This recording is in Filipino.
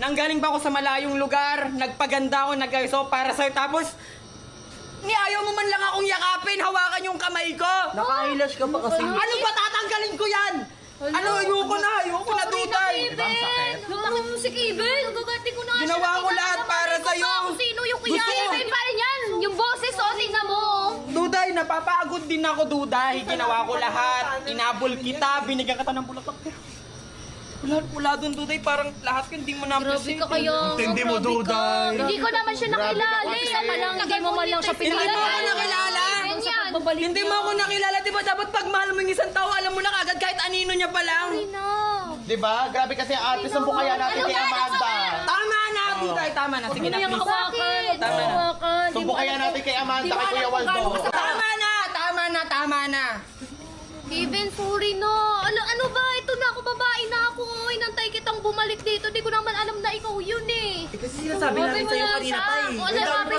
nanggaling pa ako sa malayong lugar, nagpaganda ako, nag-ayos para sa'yo, tapos ni ayaw mo man lang akong yakapin, hawakan yung kamay ko. Naka-eyelash ka pa kasi. Ano ba tatanggalin ko yan? Ano, ayoko na Duday. Bakit mo si Kevin? Gagati ko na nga Ginawa siya. ko lahat para sa'yo. Kung sino yung kuya. Gusto mo? Kevin pa rin yan. Yung boses, o, tingnan mo. Duday, napapagod din ako, Duday. Ginawa ko lahat. Inabol kita, binigyan kita ng bulaklak. Wala dun, Duday. Parang lahat yun, hindi mo na-appreciate. Grabe ka kayo. Hindi mo, Duday. Hindi ko naman siya nakilala. Isa pa lang, hindi mo man lang siya Hindi pinilala. mo ako nakilala. Hindi mo ako nakilala. Diba dapat pag mahal mo yung isang tao, alam mo na kagad kahit anino niya pa lang. Diba? Grabe kasi ate, sumbo kaya natin kay Amanda. Tama na, Duday. Tama na. Sige na, Yung please. hawakan. Tama na. Hawakan. Sumbo kaya natin kay Amanda, kay Kuya Waldo. Tama na. Kevin, sorry no. Ano ba? Ito na ako, babae na ako. Inantay kitang bumalik dito. Di ko naman alam na ikaw yun eh. Kasi sinasabi namin sa'yo kanina pa eh. Wala, sabi